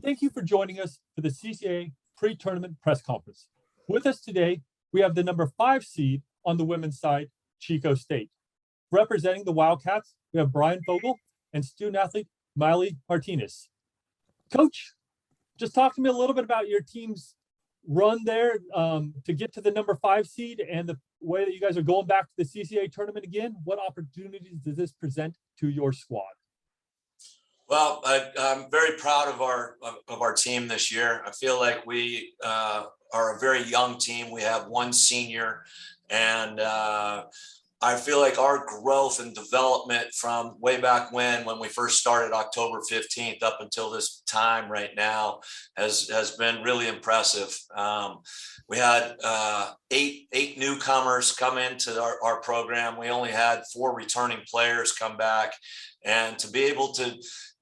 Thank you for joining us for the CCA pre-tournament press conference. With us today, we have the number 5 seed on the women's side, Chico State. Representing the Wildcats, we have Brian Vogel and student athlete Miley Martinez. Coach, just talk to me a little bit about your team's run there to get to the number 5 seed and the way that you guys are going back to the CCA tournament again. What opportunities does this present to your squad? Well, I'm very proud of our team this year. I feel like we are a very young team. We have one senior, and I feel like our growth and development from way back when we first started October 15th up until this time right now has been really impressive. We had eight newcomers come into our program. We only had 4 returning players come back, and to be able to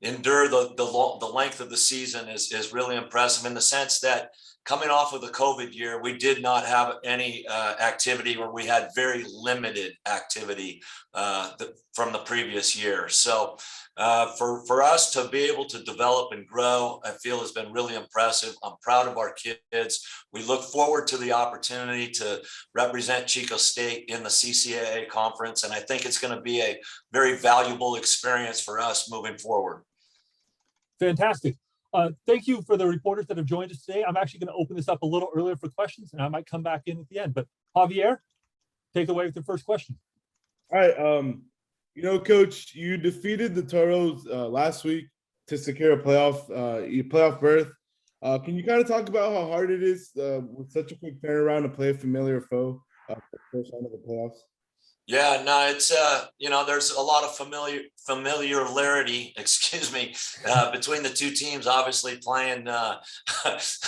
endure the length of the season is really impressive in the sense that coming off of the COVID year, we did not have any activity, or we had very limited activity from the previous year. So for us to be able to develop and grow, I feel has been really impressive. I'm proud of our kids. We look forward to the opportunity to represent Chico State in the CCAA conference, and I think it's going to be a very valuable experience for us moving forward. Fantastic. Thank you for the reporters that have joined us today. I'm actually going to open this up a little earlier for questions, and I might come back in at the end. But Javier, take it away with the first question. All right. Coach, you defeated the Toros last week to secure a playoff berth. Can you kind of talk about how hard it is with such a quick turnaround to play a familiar foe for the first round of the playoffs? Yeah, no, it's there's a lot of familiarity, between the two teams. Obviously, playing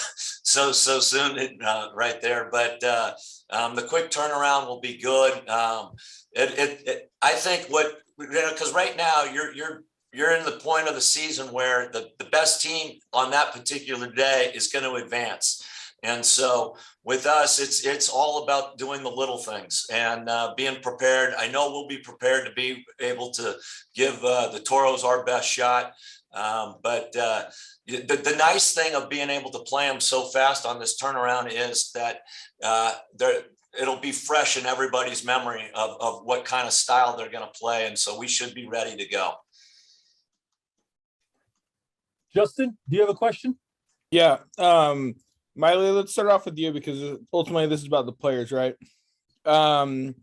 so soon right there, but the quick turnaround will be good. I think because right now you're in the point of the season where the best team on that particular day is going to advance. And so with us, it's all about doing the little things and being prepared. I know we'll be prepared to be able to give the Toros our best shot. But the nice thing of being able to play them so fast on this turnaround is that it'll be fresh in everybody's memory of what kind of style they're going to play. And so we should be ready to go. Justin, do you have a question? Yeah. Miley, let's start off with you because ultimately this is about the players, right? Coming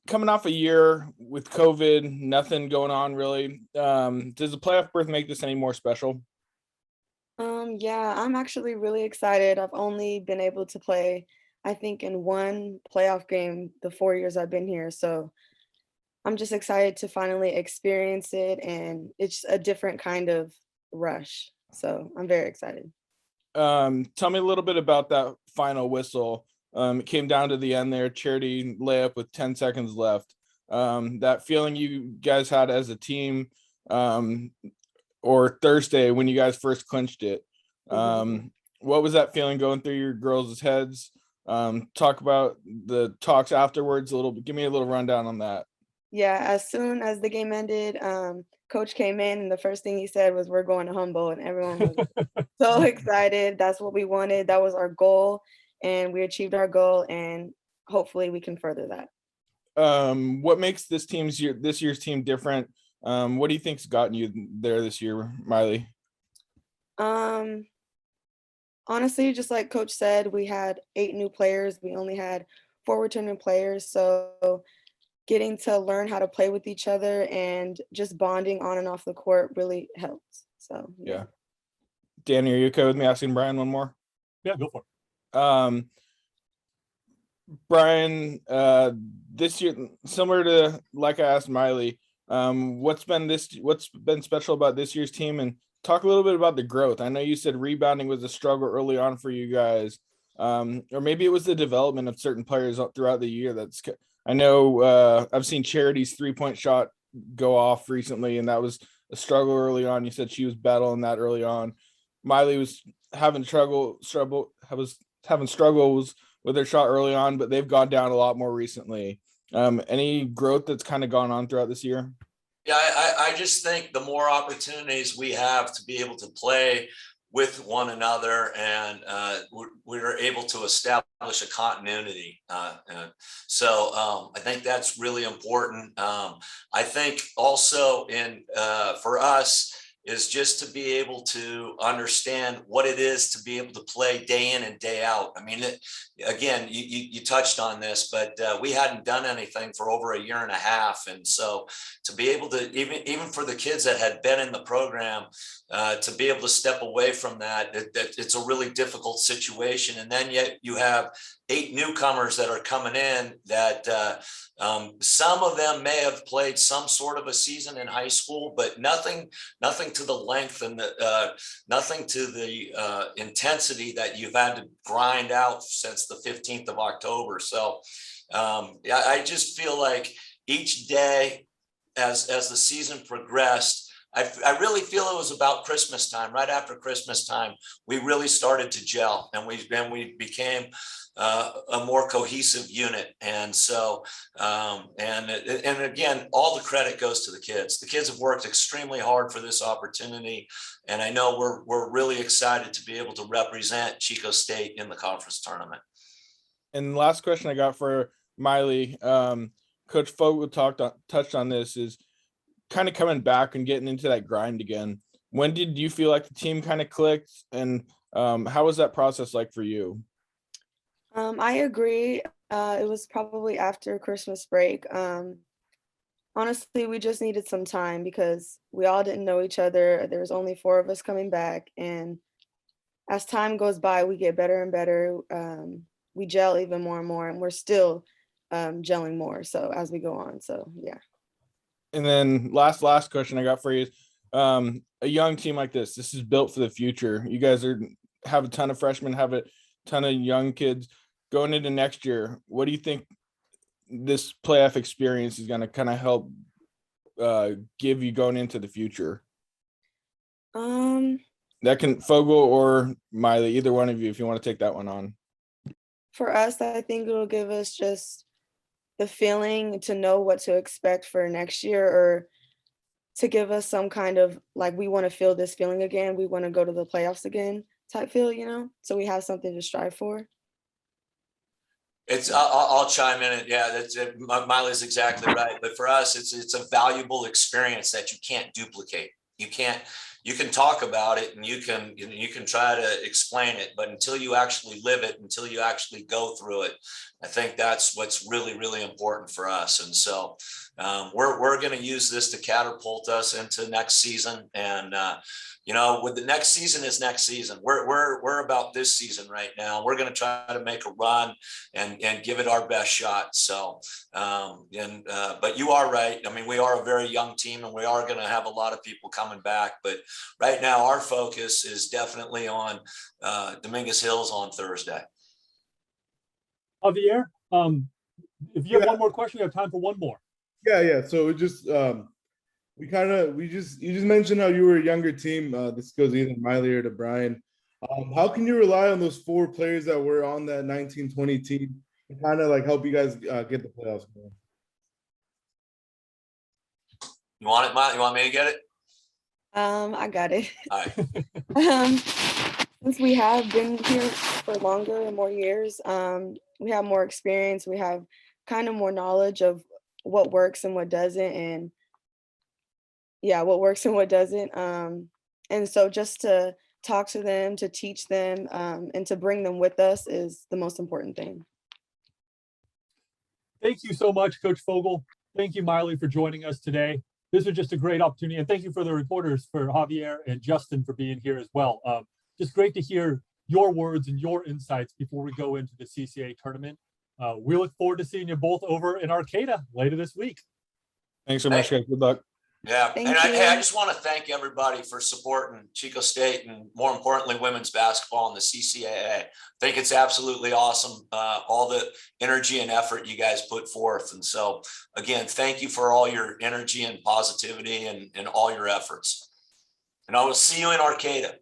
off a year with COVID, nothing going on really. Does the playoff berth make this any more special? Yeah, I'm actually really excited. I've only been able to play, I think, in one playoff game the 4 years I've been here. So I'm just excited to finally experience it, and it's a different kind of rush. So I'm very excited. Tell me a little bit about that final whistle. It came down to the end there, charity layup with 10 seconds left. That feeling you guys had as a team, or Thursday when you guys first clinched it. What was that feeling going through your girls' heads? Talk about the talks afterwards a little bit. Give me a little rundown on that. Yeah, as soon as the game ended, Coach came in, and the first thing he said was, "We're going to Humboldt," and everyone was so excited. That's what we wanted. That was our goal, and we achieved our goal, and hopefully we can further that. What makes this year's team different? What do you think's gotten you there this year, Miley? Honestly, just like Coach said, we had 8 new players. We only had 4 returning players, so getting to learn how to play with each other and just bonding on and off the court really helps. So yeah. Danny, are you okay with me asking Brian one more? Yeah, go for it. Brian, this year, similar to like I asked Miley, what's been special about this year's team, and talk a little bit about the growth. I know you said rebounding was a struggle early on for you guys, or maybe it was the development of certain players throughout the year. I know I've seen Charity's 3-point shot go off recently, and that was a struggle early on. You said she was battling that early on. Miley was having struggles with their shot early on, but they've gone down a lot more recently. Any growth that's kind of gone on throughout this year? Yeah, I just think the more opportunities we have to be able to play with one another, and we're able to establish a continuity. I think that's really important. I think also for us is just to be able to understand what it is to be able to play day in and day out. I mean, again, you touched on this, but we hadn't done anything for over a year and a half. And so to be able to, even for the kids that had been in the program, to be able to step away from that, it's a really difficult situation. And then yet you have 8 newcomers that are coming in that some of them may have played some sort of a season in high school, but nothing to the length and nothing to the intensity that you've had to grind out since the 15th of October. So I just feel like each day as the season progressed, I really feel it was about Christmas time. Right after Christmas time, we really started to gel, and we became a more cohesive unit. And so, and again, all the credit goes to the kids. The kids have worked extremely hard for this opportunity, and I know we're really excited to be able to represent Chico State in the conference tournament. And last question I got for Miley, Coach Fogel touched on this, is kind of coming back and getting into that grind again. When did you feel like the team kind of clicked, and how was that process like for you? I agree. It was probably after Christmas break. Honestly, we just needed some time because we all didn't know each other. There was only 4 of us coming back, and as time goes by, we get better and better. We gel even more and more, and we're still gelling more. So as we go on, so yeah. And then last question I got for you is, a young team like this is built for the future. You guys have a ton of freshmen, have a ton of young kids going into next year. What do you think this playoff experience is going to kind of help give you going into the future? That can Fogel or Miley, either one of you, if you want to take that one on. For us, I think it'll give us just the feeling to know what to expect for next year, or to give us some kind of like, we want to feel this feeling again. We want to go to the playoffs again type feel, so we have something to strive for. I'll chime in. Yeah, that's it. Miley's exactly right. But for us, it's a valuable experience that you can't duplicate. You can talk about it, and you can try to explain it, but until you actually live it, until you actually go through it, I think that's what's really, really important for us. And so we're going to use this to catapult us into next season. And with the next season is next season. We're about this season right now. We're going to try to make a run and give it our best shot. So, but you are right. I mean, we are a very young team, and we are going to have a lot of people coming back. But right now, our focus is definitely on Dominguez Hills on Thursday. Javier, if you have one more question, we have time for one more. Yeah. So it just you just mentioned how you were a younger team. This goes either Miley or to Brian. How can you rely on those 4 players that were on that 1920 team to kind of like help you guys get the playoffs going? You want it, Miley? You want me to get it? I got it. All right. Since we have been here for longer and more years, we have more experience. We have kind of more knowledge of what works and what doesn't, and what works and what doesn't. And so just to talk to them, to teach them, and to bring them with us is the most important thing. Thank you so much, Coach Fogel. Thank you, Miley, for joining us today. This was just a great opportunity. And thank you for the reporters, for Javier and Justin, for being here as well. Just great to hear your words and your insights before we go into the CCA tournament. We look forward to seeing you both over in Arcata later this week. Thanks so much, guys. Good luck. Yeah, Thank and you. I just want to thank everybody for supporting Chico State, and more importantly, women's basketball and the CCAA. I think it's absolutely awesome, all the energy and effort you guys put forth. And so, again, thank you for all your energy and positivity and all your efforts. And I will see you in Arcata.